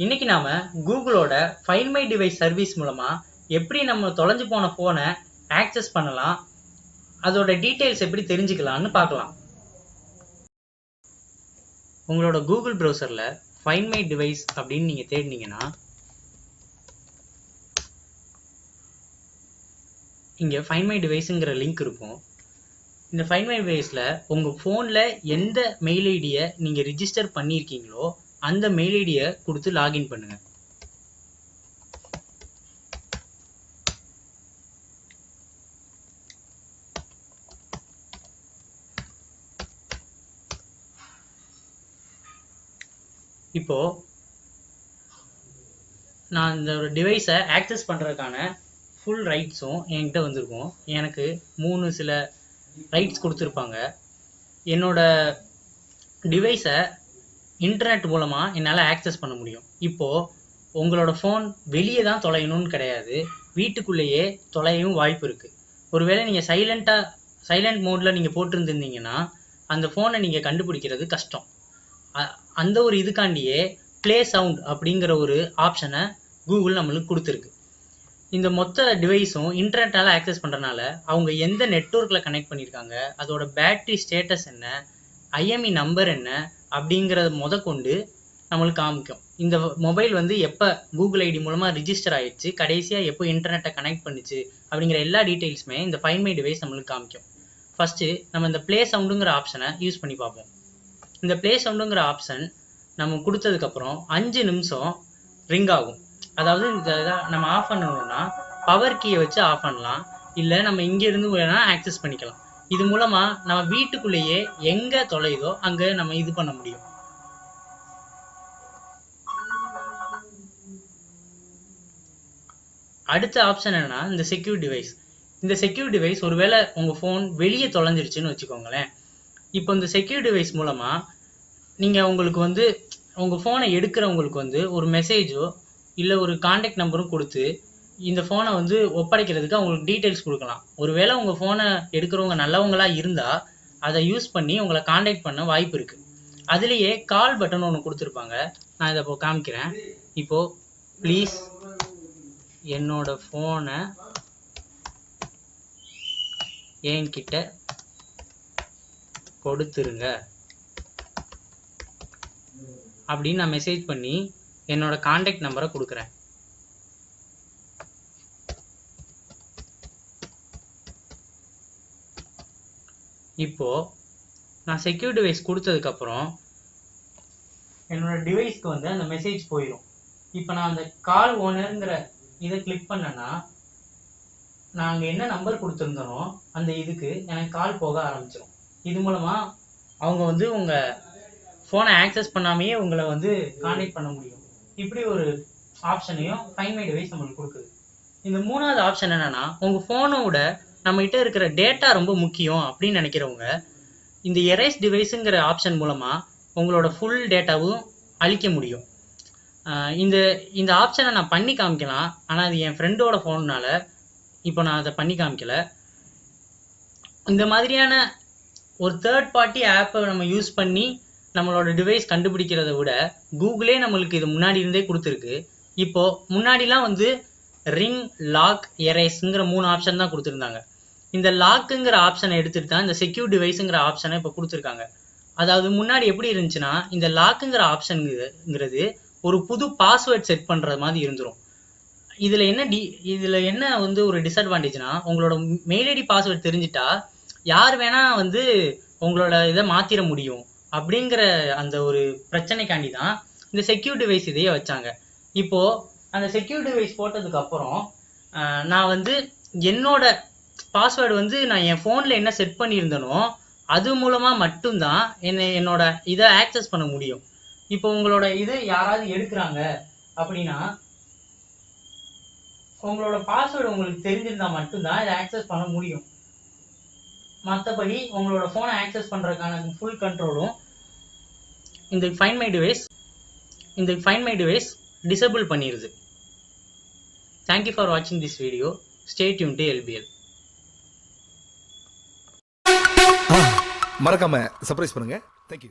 இன்னைக்கு நாம கூகுளோட find my device service மூலமா எப்படி நம்ம தொலைஞ்சு போன ஃபோனை ஆக்சஸ் பண்ணலாம், அதோட டீட்டெயில்ஸ் எப்படி தெரிஞ்சுக்கலாம்னு பார்க்கலாம். உங்களோட கூகுள் ப்ரௌசர்ல ஃபைண்ட் மை டிவைஸ் அப்படின்னு நீங்க தேடினீங்கன்னா இங்க ஃபைண்ட் மை டிவைஸ்ங்கிற லிங்க் இருக்கும். இந்த ஃபைண்ட் மை டிவைஸ்ல உங்க ஃபோன்ல எந்த மெயில் ஐடியை நீங்க ரிஜிஸ்டர் பண்ணியிருக்கீங்களோ அந்த மெயில் ஐடியை கொடுத்து லாகின் பண்ணுங்க. இப்போ நான் இந்த ஒரு டிவைஸை ஆக்சஸ் பண்ணுறதுக்கான ஃபுல் ரைட்ஸும் என்கிட்ட வந்திருக்கும். எனக்கு சில ரைட்ஸ் கொடுத்துருப்பாங்க. என்னோட டிவைஸை இன்டர்நெட் மூலமாக என்னால் ஆக்சஸ் பண்ண முடியும். இப்போது உங்களோட ஃபோன் வெளியே தான் தொலையணும்னு கிடையாது, வீட்டுக்குள்ளேயே தொலையவும் வாய்ப்பு இருக்குது. ஒருவேளை நீங்கள் சைலண்ட் மோடில் நீங்கள் போட்டிருந்துருந்தீங்கன்னா அந்த ஃபோனை நீங்கள் கண்டுபிடிக்கிறது கஷ்டம். அந்த ஒரு இதுக்காண்டியே ப்ளே சவுண்ட் அப்படிங்கிற ஒரு ஆப்ஷனை கூகுள் நம்மளுக்கு கொடுத்துருக்கு. இந்த மொத்த டிவைஸும் இன்டர்நெட்டால் ஆக்சஸ் பண்ணுறனால அவங்க எந்த நெட்வொர்க்கில் கனெக்ட் பண்ணியிருக்காங்க, அதோட பேட்டரி ஸ்டேட்டஸ் என்ன, ஐஎம்இ நம்பர் என்ன அப்படிங்கிறத கொண்டு நம்மளுக்கு காமிக்கும். இந்த மொபைல் எப்போ கூகுள் ஐடி மூலமாக ரிஜிஸ்டர் ஆயிடுச்சு, கடைசியாக எப்போ இன்டர்நெட்டை கனெக்ட் பண்ணிச்சு அப்படிங்கிற எல்லா டீட்டெயில்ஸுமே இந்த ஃபைண்ட் மை டிவைஸ் நம்மளுக்கு காமிக்கும். ஃபஸ்ட்டு நம்ம இந்த ப்ளே சவுண்டுங்கிற ஆப்ஷனை யூஸ் பண்ணி பார்ப்போம். இந்த ப்ளே சவுண்டுங்கிற ஆப்ஷன் நம்ம கொடுத்ததுக்கப்புறம் 5 நிமிஷம் ரிங் ஆகும். அதாவது நம்ம ஆஃப் பண்ணணும்னா பவர் கீயை வச்சு ஆஃப் பண்ணலாம், இல்லை நம்ம இங்கேருந்து வேணால் ஆக்சஸ் பண்ணிக்கலாம். இது மூலமாக நம்ம வீட்டுக்குள்ளேயே எங்கே தொலையுதோ அங்கே நம்ம இது பண்ண முடியும். அடுத்த ஆப்ஷன் என்னன்னா இந்த செக்யூர் டிவைஸ். இந்த செக்யூர் டிவைஸ் ஒருவேளை உங்கள் ஃபோன் வெளியே தொலைஞ்சிருச்சுன்னு வச்சுக்கோங்களேன். இப்போ இந்த செக்யூர் டிவைஸ் மூலமாக நீங்கள் உங்களுக்கு உங்கள் ஃபோனை எடுக்கிறவங்களுக்கு ஒரு மெசேஜோ இல்லை ஒரு கான்டாக்ட் நம்பரும் கொடுத்து இந்த ஃபோனை ஒப்படைக்கிறதுக்கு அவங்களுக்கு டீட்டெயில்ஸ் கொடுக்கலாம். ஒருவேளை உங்கள் ஃபோனை எடுக்கிறவங்க நல்லவங்களாக இருந்தால் அதை யூஸ் பண்ணி உங்களை கான்டாக்ட் பண்ண வாய்ப்பு இருக்குது. அதுலேயே கால் பட்டன் ஒன்று கொடுத்துருப்பாங்க. நான் இதை இப்போ காமிக்கிறேன். இப்போது ப்ளீஸ் என்னோட ஃபோனை என்கிட்ட கொடுத்துருங்க அப்படின்னு நான் மெசேஜ் பண்ணி என்னோட கான்டாக்ட் நம்பரை கொடுக்குறேன். இப்போ நான் செக்யூர் டிவைஸ் கொடுத்ததுக்கப்புறம் என்னோட டிவைஸ்க்கு அந்த மெசேஜ் போயிடும். இப்போ நான் அந்த கால் ஓனருங்கிற இதை கிளிக் பண்ணேன்னா நான் அங்கே என்ன நம்பர் கொடுத்துருந்தனோ அந்த இதுக்கு எனக்கு கால் போக ஆரம்பிச்சிடும். இது மூலமாக அவங்க உங்கள் ஃபோனை ஆக்சஸ் பண்ணாமையே உங்களை கான்டாக்ட் பண்ண முடியும். இப்படி ஒரு ஆப்ஷனையும் ஃபைண்ட் மை டிவைஸ் நம்மளுக்கு கொடுக்குது. இந்த 3வது ஆப்ஷன் என்னன்னா, உங்கள் ஃபோனோட நம்மகிட்ட இருக்கிற டேட்டா ரொம்ப முக்கியம் அப்படின்னு நினைக்கிறவங்க இந்த எரேஸ் டிவைஸுங்கிற ஆப்ஷன் மூலமாக உங்களோட ஃபுல் டேட்டாவும் அழிக்க முடியும். இந்த ஆப்ஷனை நான் பண்ணி காமிக்கலாம், ஆனால் அது என் ஃப்ரெண்டோட ஃபோன்னால இப்போ நான் அதை பண்ணி காமிக்கல. இந்த மாதிரியான ஒரு தேர்ட் பார்ட்டி ஆப்பை நம்ம யூஸ் பண்ணி நம்மளோட டிவைஸ் கண்டுபிடிக்கிறத விட கூகுளே நம்மளுக்கு இது முன்னாடி இருந்தே கொடுத்துருக்கு. இப்போ முன்னாடிலாம் ரிங், லாக், எரேஸ்ங்கிற 3 ஆப்ஷன் தான் கொடுத்துருந்தாங்க. இந்த லாக்குங்கிற ஆப்ஷனை எடுத்துட்டு தான் இந்த செக்யூர் டிவைஸுங்கிற ஆப்ஷனை இப்போ கொடுத்துருக்காங்க. அதாவது முன்னாடி எப்படி இருந்துச்சுன்னா, இந்த லாக்குங்கிற ஆப்ஷனுங்கிறது ஒரு புது பாஸ்வேர்ட் செட் பண்ணுற மாதிரி இருந்துடும். இதில் என்ன ஒரு டிஸ்அட்வான்டேஜ்னா, உங்களோட மெயில் ஐடி பாஸ்வேர்ட் தெரிஞ்சிட்டா யார் வேணா உங்களோட இதை மாற்றிட முடியும் அப்படிங்கிற அந்த ஒரு பிரச்சனைக்காண்டி தான் இந்த செக்யூர் டிவைஸ் இதையே வச்சாங்க. இப்போது அந்த செக்யூர் டிவைஸ் போட்டதுக்கப்புறம் நான் என்னோட பாஸ்வேர்டு நான் என் ஃபோனில் என்ன செட் பண்ணியிருந்தனோ அது மூலமாக மட்டும்தான் என்னோட இதை ஆக்சஸ் பண்ண முடியும். இப்போ உங்களோட இதை யாராவது எடுக்கிறாங்க அப்படின்னா உங்களோட பாஸ்வேர்டு உங்களுக்கு தெரிஞ்சிருந்தா மட்டும்தான் இதை ஆக்சஸ் பண்ண முடியும். மற்றபடி உங்களோட ஃபோனை ஆக்சஸ் பண்ணுறதுக்கான ஃபுல் கண்ட்ரோலும் இந்த ஃபைண்ட் மை டிவைஸ் டிசேபிள் பண்ணிடுது. தேங்க்யூ ஃபார் வாட்சிங் this video. Stay tune to LBL. மறக்காம சர்ப்ரைஸ் பண்ணுங்க. தேங்க்யூ.